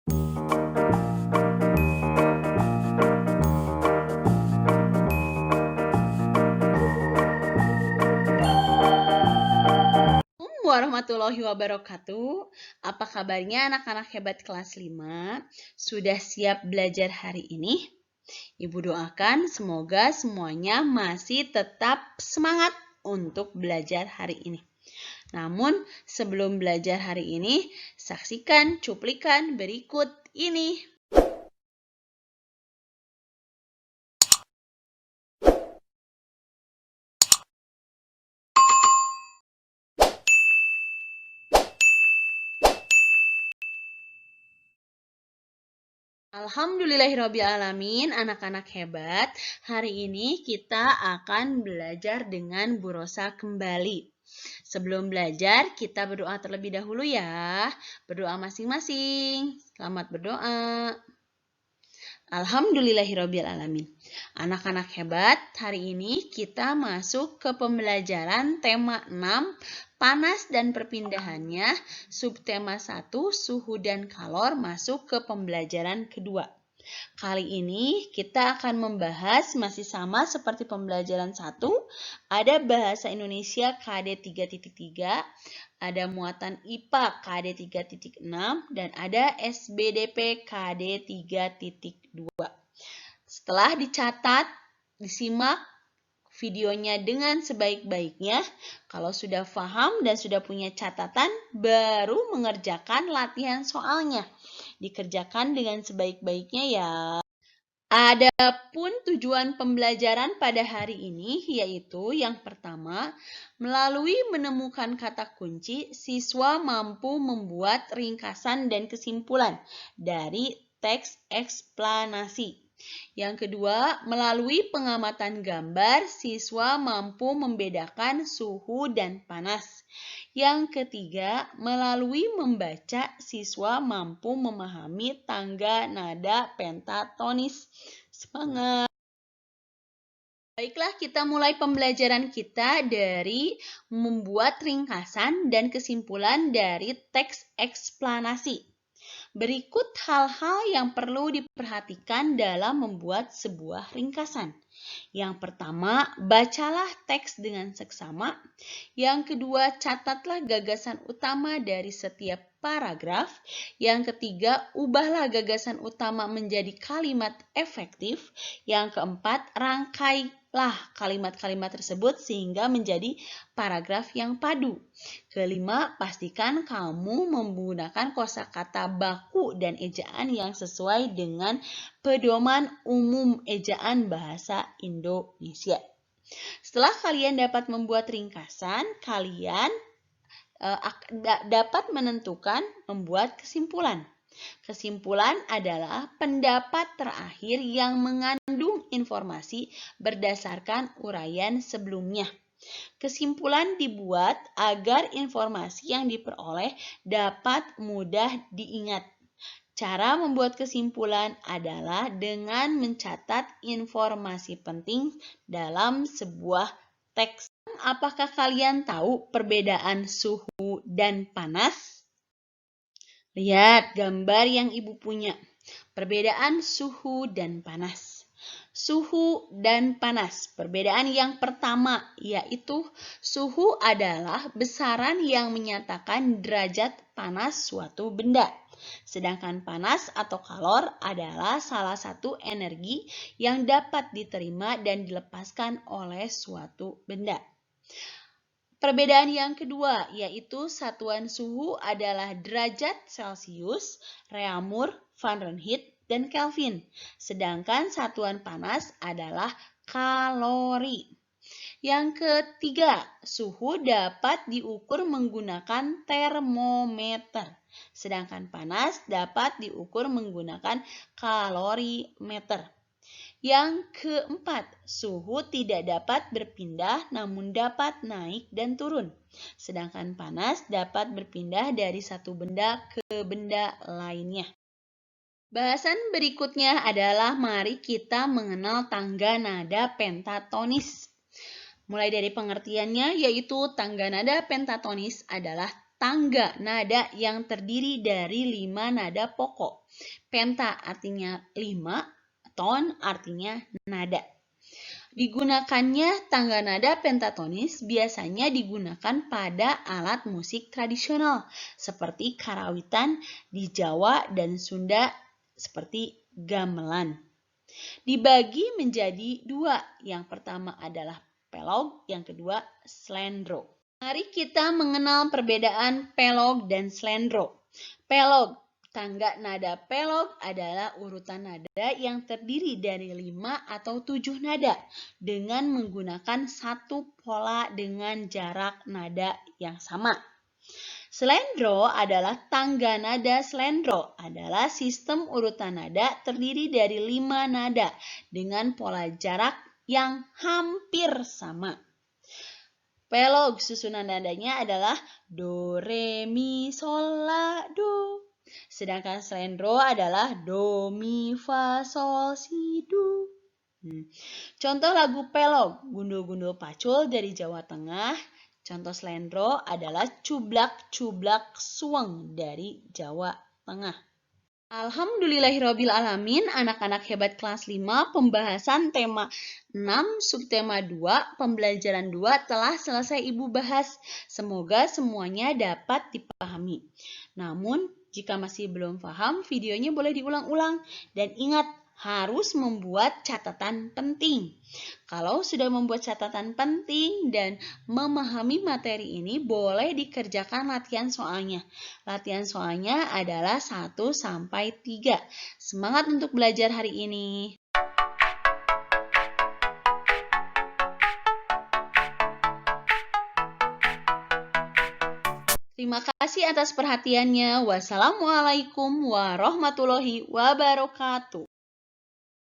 Warahmatullahi wabarakatuh. Apa kabarnya anak-anak hebat kelas 5? Sudah siap belajar hari ini? Ibu doakan semoga semuanya masih tetap semangat untuk belajar hari ini. Namun sebelum belajar hari ini, saksikan cuplikan berikut ini. Alhamdulillahirrabbilalamin, anak-anak hebat. Hari ini kita akan belajar dengan Bu Rosa kembali. Sebelum belajar, kita berdoa terlebih dahulu ya. Berdoa masing-masing. Selamat berdoa. Alhamdulillahirrabbilalamin. Anak-anak hebat, hari ini kita masuk ke pembelajaran tema 6, panas dan perpindahannya, subtema 1, suhu dan kalor masuk ke pembelajaran kedua. Kali ini kita akan membahas masih sama seperti pembelajaran 1, ada bahasa Indonesia KD 3.3, ada muatan IPA KD 3.6, dan ada SBDP KD 3.2. Setelah dicatat, disimak videonya dengan sebaik-baiknya. Kalau sudah paham dan sudah punya catatan, baru mengerjakan latihan soalnya. Dikerjakan dengan sebaik-baiknya ya. Adapun tujuan pembelajaran pada hari ini yaitu yang pertama, melalui menemukan kata kunci, siswa mampu membuat ringkasan dan kesimpulan dari teks eksplanasi. Yang kedua, melalui pengamatan gambar, siswa mampu membedakan suhu dan panas. Yang ketiga, melalui membaca, siswa mampu memahami tangga nada pentatonis. Semangat! Baiklah, kita mulai pembelajaran kita dari membuat ringkasan dan kesimpulan dari teks eksplanasi. Berikut hal-hal yang perlu diperhatikan dalam membuat sebuah ringkasan. Yang pertama, bacalah teks dengan seksama. Yang kedua, catatlah gagasan utama dari setiap paragraf. Yang ketiga, ubahlah gagasan utama menjadi kalimat efektif. Yang keempat, rangkailah kalimat-kalimat tersebut sehingga menjadi paragraf yang padu. Kelima, pastikan kamu menggunakan kosakata baku dan ejaan yang sesuai dengan pedoman umum ejaan bahasa Indonesia. Setelah kalian dapat membuat ringkasan, kalian dapat menentukan membuat kesimpulan. Kesimpulan adalah pendapat terakhir yang mengandung informasi berdasarkan uraian sebelumnya. Kesimpulan dibuat agar informasi yang diperoleh dapat mudah diingat. Cara membuat kesimpulan adalah dengan mencatat informasi penting dalam sebuah teks. Apakah kalian tahu perbedaan suhu dan panas? Lihat gambar yang ibu punya. Perbedaan suhu dan panas. Suhu dan panas. Perbedaan yang pertama yaitu suhu adalah besaran yang menyatakan derajat panas suatu benda. Sedangkan panas atau kalor adalah salah satu energi yang dapat diterima dan dilepaskan oleh suatu benda. Perbedaan yang kedua yaitu satuan suhu adalah derajat Celcius, Reaumur, Fahrenheit, dan Kelvin. Sedangkan satuan panas adalah kalori. Yang ketiga, suhu dapat diukur menggunakan termometer. Sedangkan panas dapat diukur menggunakan kalorimeter. Yang keempat, suhu tidak dapat berpindah namun dapat naik dan turun. Sedangkan panas dapat berpindah dari satu benda ke benda lainnya. Bahasan berikutnya adalah mari kita mengenal tangga nada pentatonis. Mulai dari pengertiannya yaitu tangga nada pentatonis adalah tangga nada yang terdiri dari 5 nada pokok. Penta artinya 5, ton artinya nada. Digunakannya tangga nada pentatonis biasanya digunakan pada alat musik tradisional seperti karawitan di Jawa dan Sunda seperti gamelan. Dibagi menjadi 2, yang pertama adalah pelog, yang kedua slendro. Mari kita mengenal perbedaan pelog dan slendro. Pelog, tangga nada pelog adalah urutan nada yang terdiri dari 5 atau 7 nada dengan menggunakan satu pola dengan jarak nada yang sama. Slendro adalah tangga nada. Slendro adalah sistem urutan nada terdiri dari 5 nada dengan pola jarak yang hampir sama. Pelog susunan nadanya adalah do, re, mi, sol, la, do. Sedangkan slendro adalah do, mi, fa, sol, si, do. Contoh lagu pelog, gundul-gundul pacul dari Jawa Tengah. Contoh slendro adalah cublak-cublak suweng dari Jawa Tengah. Alhamdulillahirrabbilalamin, anak-anak hebat kelas 5, pembahasan tema 6, subtema 2, pembelajaran 2 telah selesai Ibu bahas. Semoga semuanya dapat dipahami. Namun, jika masih belum paham, videonya boleh diulang-ulang. Dan ingat, harus membuat catatan penting. Kalau sudah membuat catatan penting dan memahami materi ini, boleh dikerjakan latihan soalnya. Latihan soalnya adalah 1 sampai 3. Semangat untuk belajar hari ini. Terima kasih atas perhatiannya. Wassalamualaikum warahmatullahi wabarakatuh.